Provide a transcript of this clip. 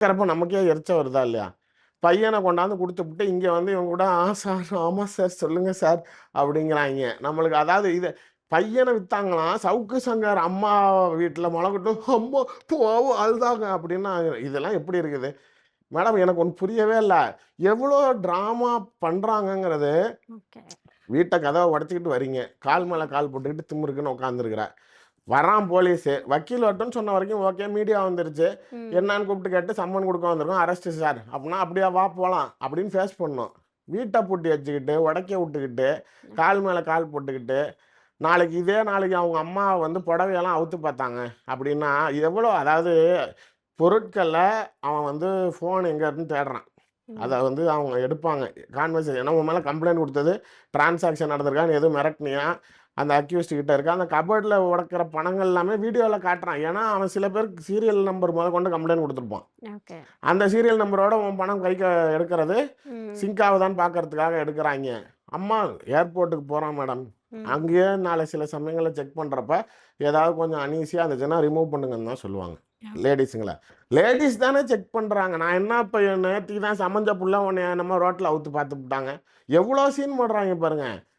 கேட்கறப்ப நமக்கே எரிச்சல் வருதா இல்லையா? பையன கொண்டாந்து குடுத்துப்புட்டு, இங்க வந்து இவங்க கூட, சார், ஆமா சார், சொல்லுங்க சார்" அப்படிங்கிறாய்ங்க. நம்மளுக்கு அதாவது பையன வித்தாங்களாம், சவுக்கு சங்கர் அம்மா வீட்ல மொளகட்டும், "அம்மா பாவம் அழுதாங்க" அப்படின்னா, இதெல்லாம் எப்படி இருக்குது? மேடம் எனக்கு ஒண்ணு புரியவே இல்ல. எவ்வளோ ட்ராமா பண்றாங்கங்கிறது, ஓகே. வீட்ட கதவ உடைச்சுக்கிட்டு வரீங்க. கால் மேல கால் போட்டுக்கிட்டு திமிருக்குன்னு உட்காந்துருக்கிற. வரான் போலீஸு. வக்கீல் வரட்டும்னு சொன்ன வரைக்கும் ஓகே. மீடியா வந்துருச்சு. ம். என்னான்னு கூப்பிட்டு கேட்டு சம்மன் குடுக்க வந்திருக்கோம். Arrest sir. அப்படின்னா, "அப்படியா வா போலாம்" அப்படின்னு ஃபேஸ் பண்ணணும். வீட்ட பூட்டி வச்சுக்கிட்டு, உடைக்க விட்டுக்கிட்டு, கால் மேல கால் போட்டுக்கிட்டு, நாளைக்கு அவங்க அம்மா வந்து புடவையெல்லாம் அவுத்து பார்த்தாங்க அப்படின்னா, எவ்வளோ அதாவது பொருட்கள அவன் வந்து ஃபோன் எங்க இருக்குன்னு தேடுறான். அத ம். வந்து அவங்க எடுப்பாங்க. கான்வர்சேஷன் ஏன்னா உன் மேல கம்ப்ளைண்ட் குடுத்தது, டிரான்சாக்ஷன் நடந்திருக்கான்னு எதுவும் மிரட்டுனியா? அந்த அக்யூஸ்ட் கிட்ட இருக்கா? அந்த கபோர்ட்ல உடைக்கிற பணங்கள் எல்லாமே வீடியோல காட்டுறான். ஏன்னா, அவன் சில பேருக்கு சீரியல் நம்பர் மொதற்கொண்டு கம்ப்ளைண்ட் குடுத்துருப்பான். ஓகே. அந்த சீரியல் நம்பரோட உன் பணம் கைக்கு எடுக்கிறது, ம். சிங்க் ஆவுதான்னு பார்க்கறதுக்காக எடுக்குறாய்ங்க. அம்மா ஏர்போர்ட்டுக்கு போறோம் மேடம். ம். அங்கேயே சில சமயங்கள்ல செக் பண்றப்ப, ஏதாவது கொஞ்சம் அன்ஈசியா இருந்துச்சுன்னா ரிமூவ் பண்ணுங்கன்னு தான் சொல்லுவாங்க. லேடீஸுங்கள. லேடீஸ் தானே செக் பண்றாங்க. நான் என்ன இப்ப நேத்திக்கு தான் சமஞ்ச புள்ள உன்னைய என்னமோ ரோட்ல அவுத்து பார்த்துப்புட்டாங்க. எவ்வளோ சீன் போடுறாய்ங்க பாருங்க.